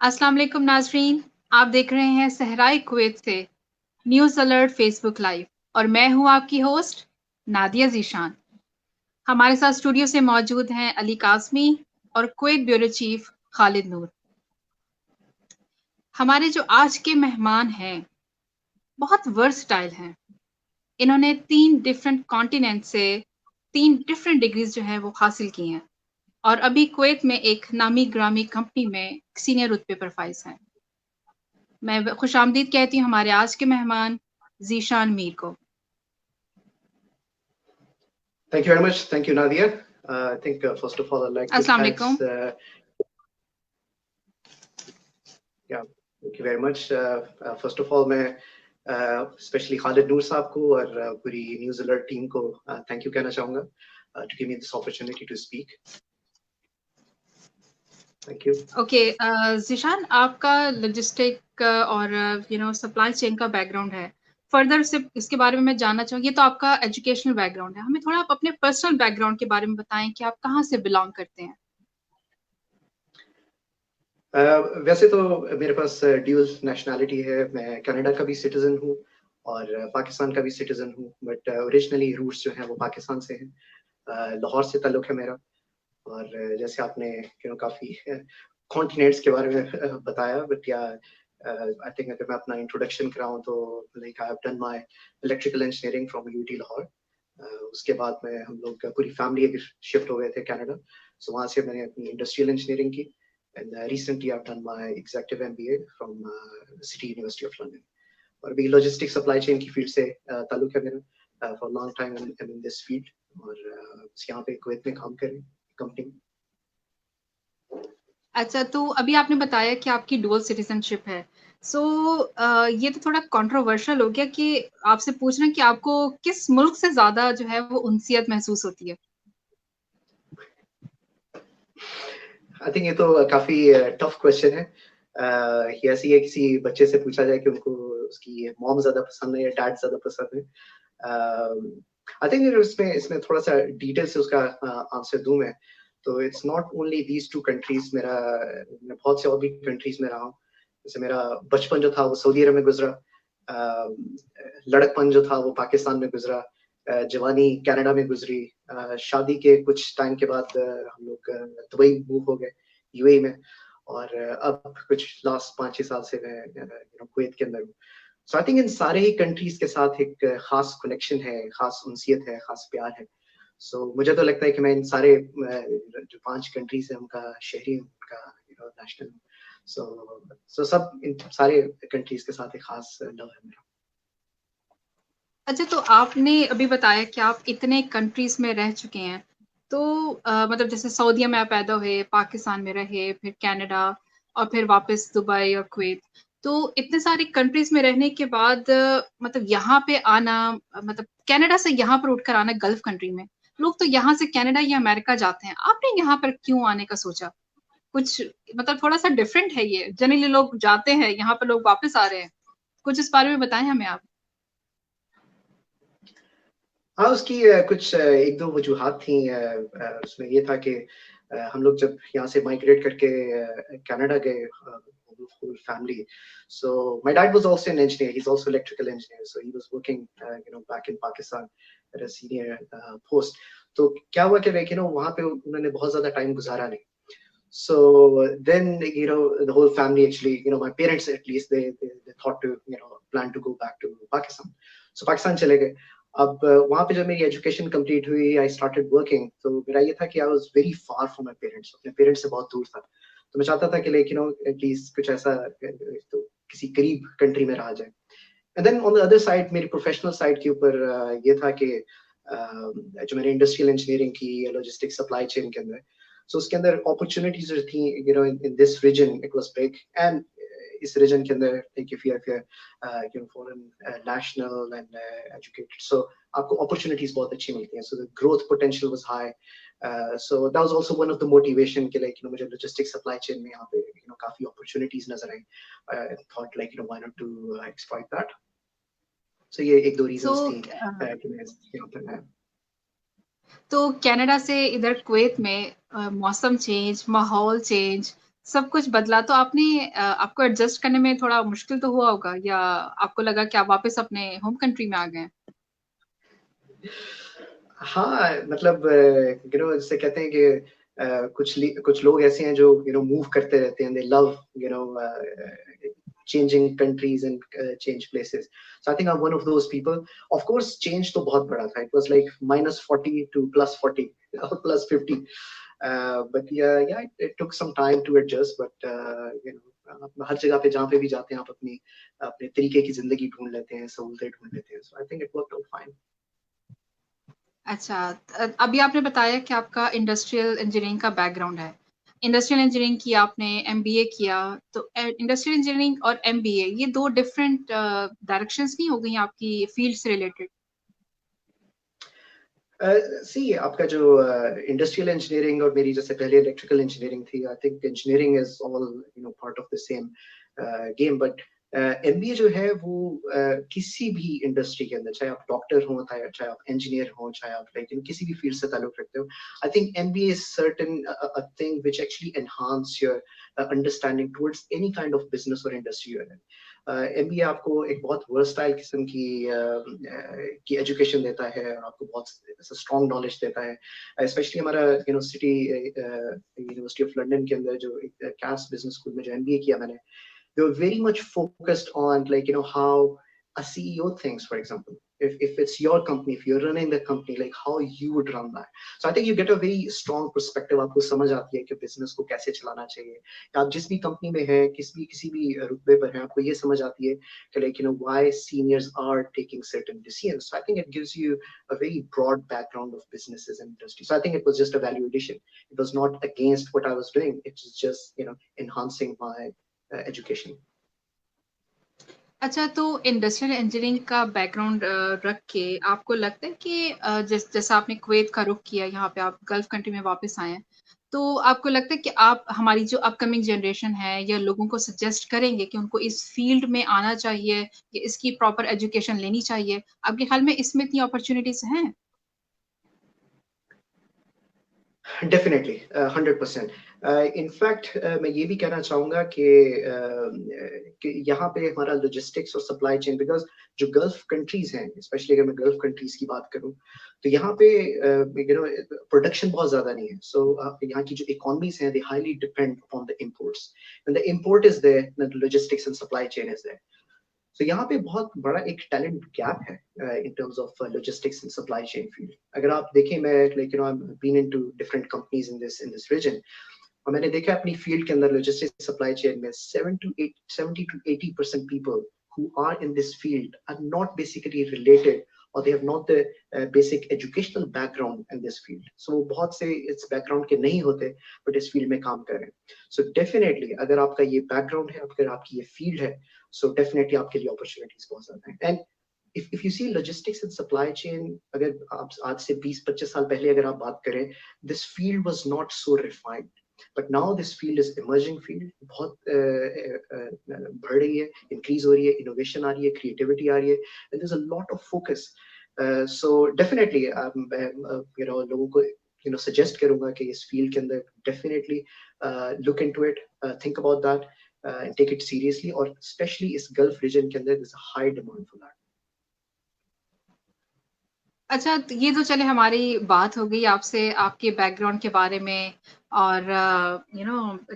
अस्सलाम वालेकुम नाज़रीन, आप देख रहे हैं सहराई कुवैत से न्यूज़ अलर्ट फेसबुक लाइव और मैं हूं आपकी होस्ट नादिया ज़ीशान। हमारे साथ स्टूडियो से मौजूद हैं अली काज़मी और कुवैत ब्यूरो चीफ खालिद नूर। हमारे जो आज के मेहमान हैं बहुत वर्सटाइल हैं। इन्होंने 3 डिफरेंट कॉन्टिनेंट से 3 डिफरेंट डिग्रीज जो है वो हासिल की हैं और अभी कुवैत में एक नामी ग्रामी कंपनी में सीनियर रुतबे पर फाइज हैं। मैं खुशामदीद कहती हूँ हमारे आज के मेहमान ज़ीशान मीर को। Thank you very much. Thank you, Nadia. I think first of all, I'd like to अस्सलाम thanks. वालेकुम। Yeah, thank you very much. First of all, मैं especially Khalid Noor साहब को और पूरी News Alert team को thank you कहना चाहूँगा to give me this opportunity to speak. Thank you. Okay Zeeshan, आपका लॉजिस्टिक और सप्लाई चेन का बैकग्राउंड है। फर्दर से इसके बारे में मैं जानना चाहूँगी। ये तो आपका एजुकेशनल बैकग्राउंड है। हमें थोड़ा आप अपने पर्सनल बैकग्राउंड के बारे में बताएं कि आप कहाँ से बिलोंग करते हैं। वैसे तो मेरे पास ड्यूअल नेशनैलिटी है। मैं कनाडा का भी सिटीजन हूँ और पाकिस्तान का भी सिटीजन हूँ, बट ओरिजिनली रूट्स जो हैं वो पाकिस्तान से हैं। लाहौर से ताल्लुक़ है मेरा। और जैसे आपने काफ़ी कॉन्टिनेंट्स के बारे में बताया, बट या आई थिंक अगर मैं अपना इंट्रोडक्शन कराऊँ तो like I have done my electrical engineering from UT Lahore. उसके बाद में हम लोग पूरी फैमिली शिफ्ट हो गए थे कनाडा। सो वहाँ से मैंने अपनी इंडस्ट्रियल इंजीनियरिंग की and recently I've done my executive MBA from City University of London. और अभी लॉजिस्टिक सप्लाई चेन की फील्ड से ताल्लुक है मेरा। For long time I in this field और यहाँ पे कुवैत में काम कर रहे हैं कंपनी। अच्छा, तो अभी आपने बताया कि आपकी डुअल सिटीजनशिप है। सो ये तो थोड़ा कंट्रोवर्शियल हो गया कि आपसे पूछना कि आपको किस मुल्क से ज़्यादा जो है वो उनसियत महसूस होती है? आई थिंक ये तो काफी टफ क्वेश्चन है। ये ऐसी है किसी बच्चे से पूछा जाए कि उनको उसकी मॉम ज्यादा पसंद है या डैड ज्यादा पसंद है। आई थिंक इसमें इसमें थोड़ा सा डिटेल से उसका आंसर दूं मैं, तो it's not only these two countries. मैं बहुत से और भी कंट्रीज में रहा हूँ। जैसे मेरा बचपन जो था वो सऊदी अरब में गुजरा, लड़कपन जो था वो पाकिस्तान में गुजरा, जवानी कनाडा में गुजरी, शादी के कुछ टाइम के बाद हम लोग दुबई मूव हो गए यूएई में, और अब कुछ लास्ट 5-6 साल से मैं कुवैत के अंदर हूँ। सो आई थिंक इन सारे ही कंट्रीज के साथ एक खास कनेक्शन है, खास उनसियत है, खास प्यार है। सो मुझे तो लगता है कि मैं इन सारे जो 5 कंट्रीज है उनका शहरी हूँ, उनका नेशनल हूँ। सो सब इन सारे कंट्रीज के साथ एक खास लव है मेरा। अच्छा, तो आपने अभी बताया कि आप इतने कंट्रीज में रह चुके हैं, तो मतलब जैसे सऊदीया में आप पैदा हुए, पाकिस्तान में रहे, फिर कनाडा और फिर वापस दुबई और कुवैत। तो इतने सारे कंट्रीज में रहने के बाद मतलब यहाँ पे आना, मतलब कनाडा से यहाँ पर उठकर आना गल्फ कंट्री में, लोग तो यहाँ से कनाडा या अमेरिका जाते हैं, आपने यहाँ पर क्यों आने का सोचा? कुछ मतलब थोड़ा सा डिफरेंट है ये। जनरली लोग जाते हैं, यहाँ पर लोग वापस आ रहे हैं। कुछ इस बारे में बताएं हमें आप। हाँ, उसकी कुछ 1-2 वजूहात थी। उसमें ये था कि हम लोग जब यहाँ से माइग्रेट करके कनाडा गए, whole family. So my dad was also an engineer. He's also electrical engineer. So he was working, back in Pakistan at a senior post. तो क्या हुआ कि वहाँ पे उन्होंने बहुत ज्यादा टाइम गुजारा नहीं। So then, the whole family actually, my parents at least, they thought to, plan to go back to Pakistan. So Pakistan चले गए। अब वहाँ पे जब मेरी एजुकेशन कंप्लीट हुई, आई स्टार्टेड वर्किंग, तो मेरा ये था कि I was very far from my parents, अपने पेरेंट्स से बहुत दूर था। तो मैं चाहता था कि एटलीस्ट कुछ ऐसा तो किसी करीब कंट्री में रहा जाए। And then on the other side, मेरी प्रोफेशनल साइड के ऊपर ये था कि जो मैंने इंडस्ट्रियल इंजीनियरिंग की, लॉजिस्टिक सप्लाई चेन के अंदर, सो उसके अंदर अपॉर्चुनिटीज थी, in this region it was big. And इस रीजन के अंदर if you're foreign national and educated, so आपको opportunities बहुत अच्छी मिलती हैं, so the growth potential was high. So that was also one of the motivation कि मुझे logistics supply chain में यहाँ पे काफी opportunities नजर आई। I thought why not to exploit that. So ये 1-2 reasons थी कि मैं यहाँ पे आया। तो कनाडा से इधर कुवैत में मौसम चेंज, माहौल चेंज, सब कुछ बदला, तो आपको एडजस्ट करने में थोड़ा मुश्किल तो हुआ होगा, या आपको लगा कि आप वापस अपने होम कंट्री में आ गए? हाँ, मतलब जैसे कहते हैं कि कुछ लोग ऐसे हैं जो मूव करते रहते हैं, दे love changing countries and change places. So I think I'm one of those people. Of course, change तो बहुत बड़ा था. It was like -40 to +40 or +50. But yeah, it took some time to adjust. But हर जगह पे जहाँ पे भी जाते हैं आप अपने तरीके की जिंदगी ढूंढ लेते हैं, सहूलतें ढूंढ लेते हैं. So I think it worked out fine. अच्छा, अभी आपने बताया कि आपका इंडस्ट्रियल इंजीनियरिंग का बैकग्राउंड है। इंडस्ट्रियल इंजीनियरिंग किया आपने, एमबीए किया, तो इंडस्ट्रियल इंजीनियरिंग और एमबीए ये 2 डिफरेंट डायरेक्शंस नहीं हो गई आपकी फील्ड से रिलेटेड? सी आपका जो इंडस्ट्रियल इंजीनियरिंग और मेरी जैसे पहले इलेक्ट्रिकल इंजीनियरिंग थी, I think engineering is all part of the same game. But MBA जो है वो किसी भी इंडस्ट्री के अंदर, चाहे आप डॉक्टर हो, चाहे आप इंजीनियर हो, चाहे आप किसी भी फील्ड से ताल्लुक रखते हो, I think MBA is certain a thing which actually enhance your understanding towards any kind of business और industry you are in. MBA आपको एक बहुत वर्सटाइल किस्म की एजुकेशन देता है, आपको बहुत स्ट्रॉन्ग नॉलेज देता है. स्पेशली हमारा सिटी यूनिवर्सिटी ऑफ लंदन के अंदर जो कैस बिजनेस स्कूल में जो एमबीए किया मैंने, they were very much focused on how a CEO thinks, for example. If it's your company, if you're running the company, like how you would run that. So I think you get a very strong perspective. आपको समझ आती है कि business को कैसे चलाना चाहिए. आप जिस भी कंपनी में हैं, किसी भी रुतबे पर हैं, आपको ये समझ आती है कि why seniors are taking certain decisions. So I think it gives you a very broad background of businesses and industry. So I think it was just a value addition. It was not against what I was doing. It was just enhancing my education. अच्छा, तो industrial engineering का background रख के आपको लगता है कि जैसा आपने कुवैत का रुख किया, यहाँ पे आप गल्फ कंट्री में वापस आए हैं, तो आपको लगता है कि आप हमारी जो अपकमिंग जनरेशन है या लोगों को सजेस्ट करेंगे कि उनको इस फील्ड में आना चाहिए, कि इसकी प्रॉपर एजुकेशन लेनी चाहिए? आपके ख्याल में इसमें इतनी अपॉर्चुनिटीज हैं? डेफिनेटली 100%. इनफैक्ट मैं ये भी कहना चाहूंगा कि यहाँ पे हमारा लॉजिस्टिक्स और सप्लाई चेन, बिकॉज जो गल्फ कंट्रीज हैं, स्पेशली अगर मैं गल्फ कंट्रीज की बात करूँ, तो यहाँ पे प्रोडक्शन बहुत ज्यादा नहीं है. सो यहाँ की जो इकोनॉमीज हैं, they highly depend on the imports. When the import is there, the logistics and supply chain is there. तो यहाँ पे बहुत बड़ा एक टैलेंट गैप है in terms of logistics and supply chain field. अगर आप देखें, मैं I been into different companies in this region, और मैंने देखा अपनी फील्ड के अंदर लॉजिस्टिक्स सप्लाई चेन में 70 to 80% people who are in this field are not basically related, or they have not the basic educational background in this field. So बहुत से इस background के नहीं होते but इस field में काम कर रहे हैं. So definitely अगर आपका ये background है, अगर आपकी ये field है, so definitely आपके लिए opportunities बहुत ज़्यादा हैं. And if you see logistics and supply chain, अगर आप आज से 20-25 साल पहले अगर आप बात करें, this field was not so refined. But now this field is emerging field, बहुत बढ़ रही है, increase हो रही है, innovation आ रही है, creativity आ रही है, and there's a lot of focus. So definitely लोगों को suggest करूंगा कि इस field के अंदर definitely look into it, think about that, and take it seriously. और especially इस Gulf region के अंदर there's a high demand for that. अच्छा, तो ये तो चले हमारी बात हो गई आपसे आपके बैकग्राउंड के बारे में, और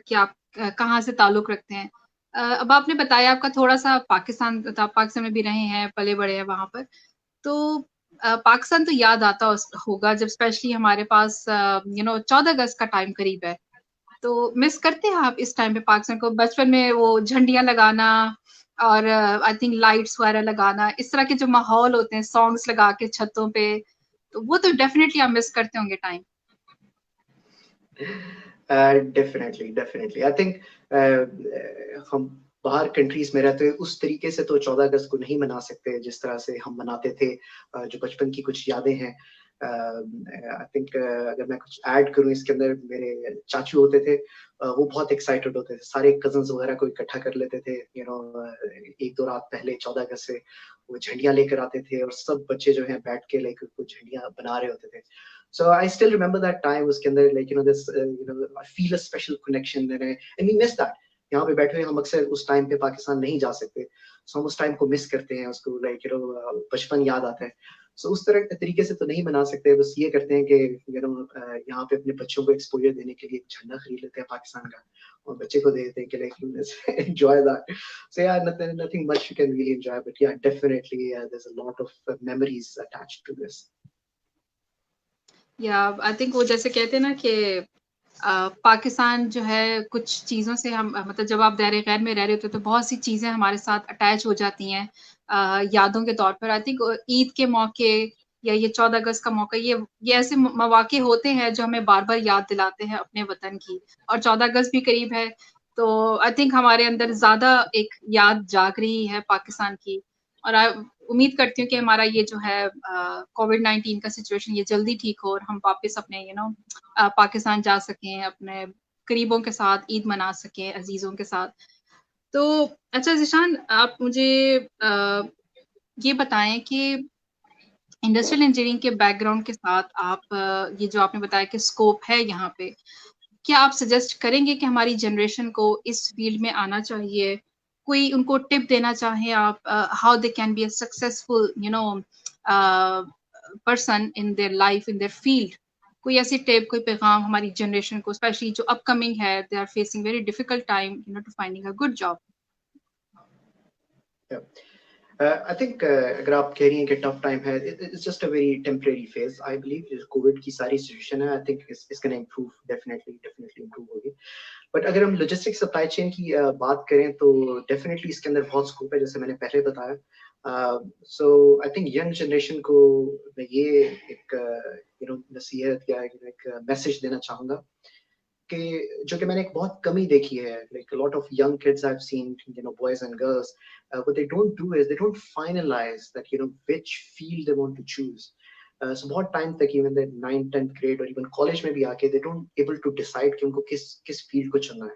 कि आप कहाँ से ताल्लुक रखते हैं। अब आपने बताया आपका थोड़ा-सा पाकिस्तान में भी रहे हैं, पले-बड़े हैं वहाँ पर। तो पाकिस्तान तो याद आता होगा जब स्पेशली हमारे पास 14 अगस्त का टाइम करीब है। तो मिस करते हैं आप इस टाइम पे पाकिस्तान को? बचपन में वो झंडियाँ लगाना और आई थिंक लाइट्स वगैरह लगाना, इस तरह के जो माहौल होते हैं, सॉन्ग्स लगा के छतों पे, तो वो तो डेफिनेटली आप मिस करते होंगे टाइम। डेफिनेटली आई थिंक हम बाहर कंट्रीज में रहते हुए उस तरीके से तो 14 अगस्त को नहीं मना सकते जिस तरह से हम मनाते थे. जो बचपन की कुछ यादें हैं, आई थिंक अगर मैं कुछ ऐड करूं इसके अंदर, मेरे चाचू होते थे, वो बहुत एक्साइटेड होते थे, सारे कजन्स वगैरह को इकट्ठा कर लेते थे. एक दो रात पहले 14 अगस्त से वो झंडियां लेकर आते थे, और सब बच्चे जो हैं बैठ के लाइक कुछ झंडियां बना रहे होते थे. So I still remember that time. उसके अंदर like this I feel a special connection and we miss that. यहाँ पे बैठे हुए हम अक्सर उस टाइम पे पाकिस्तान नहीं जा सकते, so हम उस टाइम को मिस करते हैं, उसको like बचपन याद आता है. So उस तरह तरीके से तो नहीं मना सकते, बस ये करते हैं कि यहाँ पे अपने बच्चों को एक्सपोजर देने के लिए एक झंडा खरीद लेते हैं पाकिस्तान का और बच्चे को दे देते हैं कि like enjoy that. So yeah, nothing much you can really enjoy, but yeah, definitely there's a lot of memories attached to this. Yeah, I think वो जैसे कहते हैं ना कि पाकिस्तान जो है कुछ चीज़ों से हम मतलब जब आप दायरे गैर में रह रहे होते तो बहुत सी चीज़ें हमारे साथ अटैच हो जाती हैं यादों के तौर पर। आई थिंक ईद के मौके या ये 14 अगस्त का मौका, ये ऐसे मौके होते हैं जो हमें बार बार याद दिलाते हैं अपने वतन की, और 14 अगस्त भी करीब है तो आई थिंक हमारे अंदर ज़्यादा एक याद जाग रही है पाकिस्तान की। और उम्मीद करती हूँ कि हमारा ये जो है कोविड-19 का सिचुएशन ये जल्दी ठीक हो और हम वापस अपने पाकिस्तान जा सकें, अपने करीबों के साथ ईद मना सकें, अजीज़ों के साथ। तो अच्छा ज़ीशान, आप मुझे ये बताएँ कि इंडस्ट्रियल इंजीनियरिंग के बैकग्राउंड के साथ आप ये जो आपने बताया कि स्कोप है यहाँ पे, क्या आप सजेस्ट करेंगे कि हमारी जनरेशन को इस फील्ड में आना चाहिए? कोई उनको टिप देना चाहें आप, how they can be a successful person in their life, in their field? कोई ऐसी टिप, कोई पैगाम हमारी जनरेशन को, स्पेशली जो अपकमिंग है, they are facing very difficult time to finding a good job? I think अगर आप कह रही हैं कि टफ टाइम है, it's just a very temporary phase. I believe Covid की सारी सिचुएशन है, I think it's going to improve, definitely improve होगी. बट अगर हम लॉजिस्टिक सप्लाई चेन की बात करें तो डेफिनेटली इसके अंदर बहुत स्कोप है, जैसे मैंने पहले बताया. सो आई थिंक यंग जनरेशन को मैं ये एक नसीहत या एक मैसेज देना चाहूंगा कि जो कि मैंने एक बहुत कमी देखी है, like a lot of young kids I've seen, boys and girls, what they don't do is they don't finalize that which field they want to choose. So बहुत टाइम तक even the 9th 10th grade और even college में भी आके they don't able to decide कि उनको किस field को चुनना है.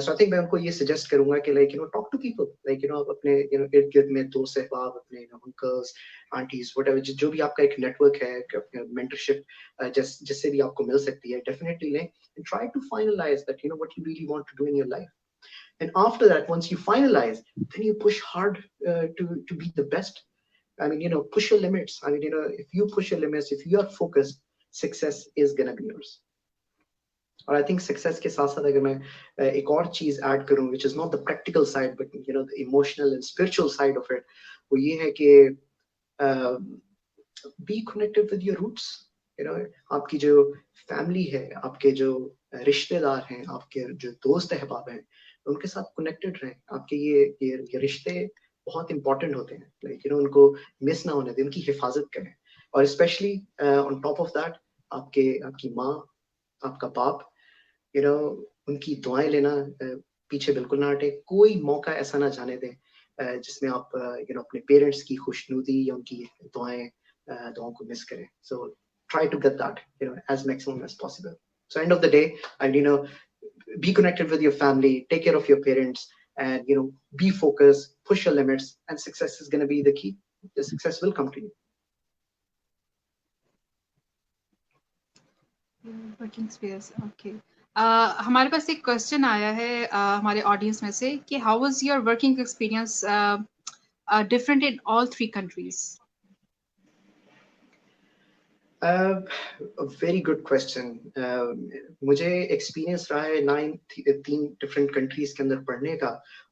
So I think मैं उनको ये सजेस्ट करूंगा कि talk to people, अपने इर्द गिर्द में दोस्त अहबाब, अपने uncles, aunties, whatever, जो भी आपका एक नेटवर्क है, mentorship जिससे भी आपको मिल सकती है, definitely लें and try to finalize that what you really want to do in your life. And after that, once you finalize, then you push hard to be the best. I mean, push your limits. I mean, if you push your limits, if you are focused, success is gonna be yours. और I think success के साथ साथ अगर मैं एक और चीज add करूं, which is not the practical side but the emotional and spiritual side of it, वो ये है कि be connected with your roots. आपकी जो फैमिली है, आपके जो रिश्तेदार हैं, आपके जो दोस्त अहबाब हैं, उनके साथ कनेक्टेड रहें. आपके ये रिश्ते बहुत इंपॉर्टेंट होते हैं, उनको मिस ना होने दें, उनकी हिफाजत करें. और specially on top of that आपकी माँ, आपका बाप, उनकी दुआएं लेना, पीछे बिल्कुल ना हटे. कोई मौका ऐसा ना जाने दें जिसमें आप अपने पेरेंट्स की खुशनुदी या उनकी दुआओं को मिस करें. सो try to get that as maximum as possible. So end of the day, and be connected with your family, take care of your parents, and be focused, push your limits, and success is going to be the key. The success will come to you. Working space, okay. हमारे पास एक question आया है हमारे audience में से कि how was your working experience different in all 3 countries? Very good question. मुझे experience रहा है 3 डिफरेंट कंट्रीज के अंदर पढ़ने का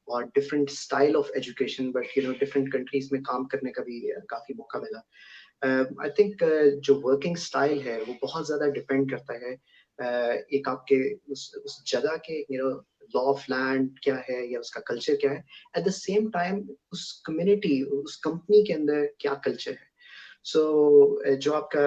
और different style of education, but different countries में काम करने का भी काफी मौका मिला. आई थिंक जो वर्किंग स्टाइल है वो बहुत ज्यादा डिपेंड करता है एक आपके उस जगह के लॉ ऑफ लैंड क्या है या उसका कल्चर क्या है, एट द सेम टाइम उस कम्युनिटी, उस कंपनी के अंदर क्या कल्चर है. सो जो आपका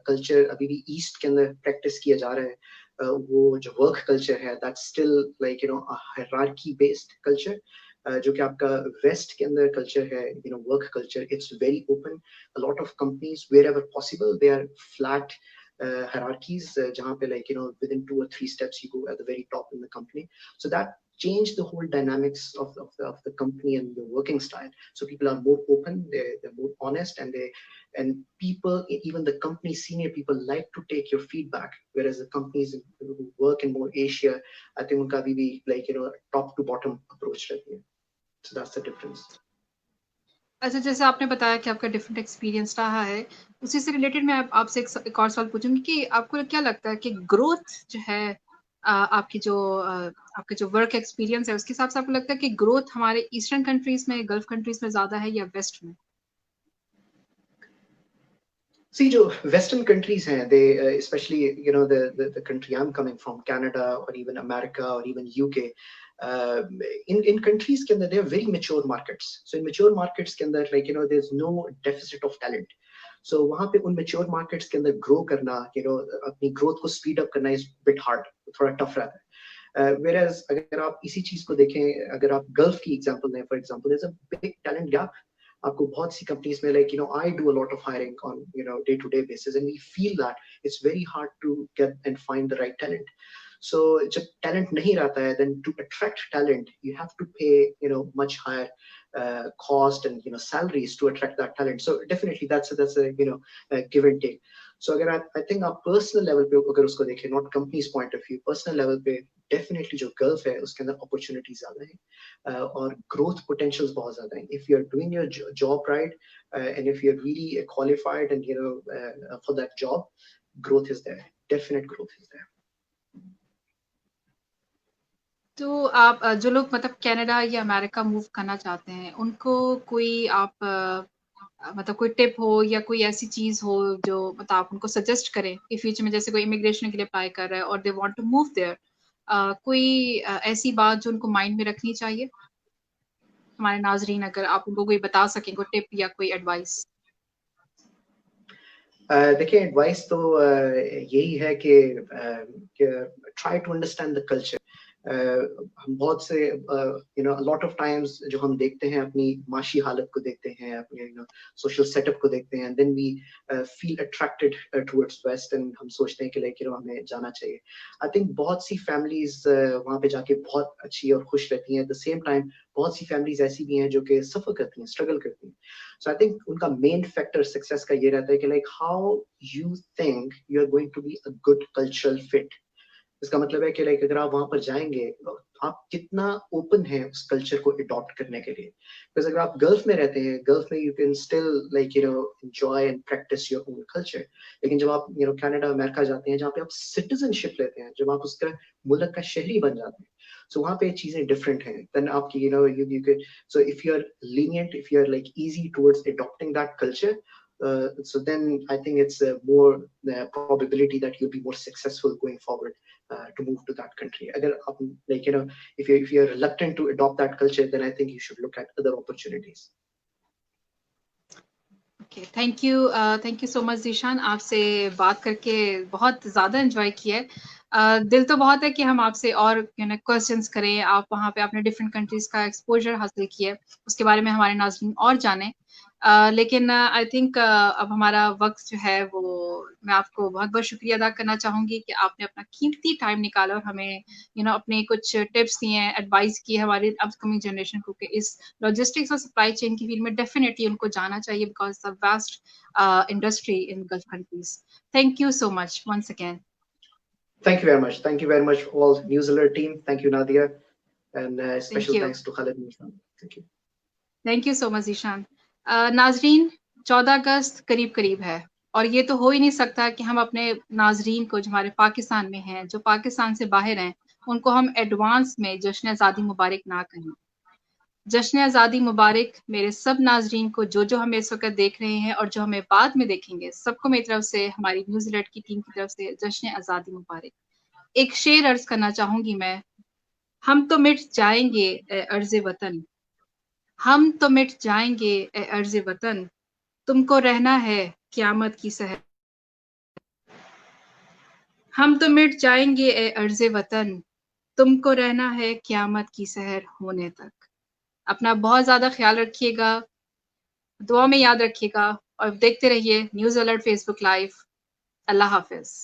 कल्चर अभी भी ईस्ट के अंदर प्रैक्टिस किया जा रहा है, वो जो वर्क कल्चर है, that's still like hierarchy based culture. जो कि आपका वेस्ट के अंदर कल्चर है, work culture, it's very open. A lot of companies wherever possible they are flat hierarchies जहाँ पे like within 2 or 3 steps you go at the very top in the company. So that changed the whole dynamics of the company and the working style. So people are more open, they're more honest, and people, even the company senior people, like to take your feedback, whereas the companies who work in more Asia, I think unka bhi like top to bottom approach रहती है. So that's the difference. अच्छा, जैसे आपने बताया कि आपका different experience रहा है, उसी से रिलेटेड मैं आपसे एक और सवाल पूछूंगी कि आपको क्या लगता है कि ग्रोथ जो है आपकी जो आपका जो वर्क एक्सपीरियंस है, उसके हिसाब से आपको लगता है कि ग्रोथ हमारे ईस्टर्न कंट्रीज में, गल्फ कंट्रीज में ज्यादा है या वेस्ट में? See, जो Western countries हैं, they especially the country I'm coming from, Canada or even America or even UK, in countries के अंदर they are very mature markets. So in mature markets के अंदर like there's no deficit of talent. So वहाँ पे उन mature markets के अंदर grow करना, अपनी growth को speed up करना is bit hard, थोड़ा tough रहता है. Whereas अगर आप इसी चीज को देखें, अगर आप Gulf की example लें, for example, there's a big talent gap. आपको बहुत सी कंपनीज में like I do a lot of hiring on day to day basis, and we feel that it's very hard to get and find the right talent. So जब talent नहीं रहता है, then to attract talent you have to pay much higher cost and salaries to attract that talent. So definitely that's a a give and take. So अगर I think आप personal level पे अगर उसको देखें, not company's point of view, personal level पे definitely जो Gulf है उसके अंदर opportunities ज़्यादा हैं और growth potentials बहुत ज़्यादा हैं. If you're doing your job right and if you're really qualified and for that job, growth is there. Definite growth is there. तो आप जो लोग मतलब कनाडा या अमेरिका मूव करना चाहते हैं, उनको कोई आप मतलब कोई टिप हो या कोई ऐसी चीज हो जो मतलब आप उनको सजेस्ट करें कि फ्यूचर में, जैसे कोई इमिग्रेशन के लिए अप्लाई कर रहा है और they want to move there, कोई ऐसी बात जो उनको माइंड में रखनी चाहिए? हमारे नाजरीन, अगर आप उनको कोई बता सकें, कोई टिप या कोई एडवाइस। देखिए, एडवाइस तो यही है कि try to understand the culture. हम बहुत से लॉट ऑफ टाइम्स जो हम देखते हैं, अपनी माशी हालत को देखते हैं, अपने सोशल सेटअप को देखते हैं, then we feel attracted towards West and हम सोचते हैं कि लाइक हमें जाना चाहिए. आई थिंक बहुत सी फैमिलीज वहाँ पे जाके बहुत अच्छी और खुश रहती हैं. एट द सेम टाइम बहुत सी फैमिलीज ऐसी भी हैं जो कि सफर करती हैं, स्ट्रगल करती हैं. सो आई थिंक उनका मेन फैक्टर सक्सेस का ये रहता है कि like how you think you are going to be a good cultural fit. इसका मतलब है कि लाइक अगर आप वहां पर जाएंगे तो आप कितना ओपन है उस कल्चर को अडॉप्ट करने के लिए. बिकॉज अगर आप गल्फ में रहते हैं, गल्फ में you can still like enjoy and practice your own culture. लेकिन जब आप कनाडा अमेरिका जाते हैं, जहाँ पे आप सिटीजनशिप लेते हैं, जब आप उसका मुल्क का शहरी बन जाते हैं, so वहाँ पे चीजें डिफरेंट हैं. देन आपकी you could, so if you are lenient, if you are like easy towards adopting that culture, so then I think it's more probability that you'll be more successful going forward to move to that country. Agar aap, like if you're reluctant to adopt that culture, then I think you should look at other opportunities. Okay, thank you so much Zeeshan. आपसे बात करके बहुत ज़्यादा enjoy किया है. दिल तो बहुत है कि हम आपसे और क्वेश्चंस करें. आप वहाँ पे आपने डिफरेंट कंट्रीज का एक्सपोजर हासिल किया है, उसके बारे में हमारे नाज़रीन और जाने. लेकिन आई थिंक अब हमारा वक्त जो है वो, मैं आपको बहुत बहुत शुक्रिया अदा करना चाहूँगी कि आपने अपना कीमती टाइम निकाला और हमें अपने कुछ टिप्स दिए हैं, एडवाइस की है हमारी अपकमिंग जनरेशन को कि इस लॉजिस्टिक्स और सप्लाई चेन की फील्ड में डेफिनेटली उनको जाना चाहिए, because the vast industry in Gulf countries. Thank you so much once again. Thank you very much. Thank you very much all News Alert team. Thank you Nadia, and special thanks to Khalid Nishan. Thank you. Thank you so much Ishan. Nazreen, 14 अगस्त करीब करीब है और ये तो हो ही नहीं सकता कि हम अपने नाजरीन को जो हमारे पाकिस्तान में हैं, जो पाकिस्तान से बाहर हैं, उनको हम एडवांस में जश्न आज़ादी मुबारक ना कहें. जश्न आज़ादी मुबारक मेरे सब नाजरीन को, जो हमें इस वक्त देख रहे हैं और जो हमें बाद में देखेंगे, सबको मेरी तरफ से, हमारी न्यूज़ अलर्ट की टीम की तरफ से जश्न आज़ादी मुबारक. एक शेर अर्ज करना चाहूंगी मैं. हम तो मिट जाएंगे ए अर्ज़े वतन, हम तो मिट जाएंगे ए अर्ज़े वतन, तुमको रहना है क़यामत की सहर. हम तो मिट जाएंगे ए अर्ज़े वतन, तुमको रहना है क़यामत की सहर होने तक. अपना बहुत ज़्यादा ख्याल रखिएगा, दुआ में याद रखिएगा और देखते रहिए न्यूज़ अलर्ट फेसबुक लाइव. अल्लाह हाफ़िज़।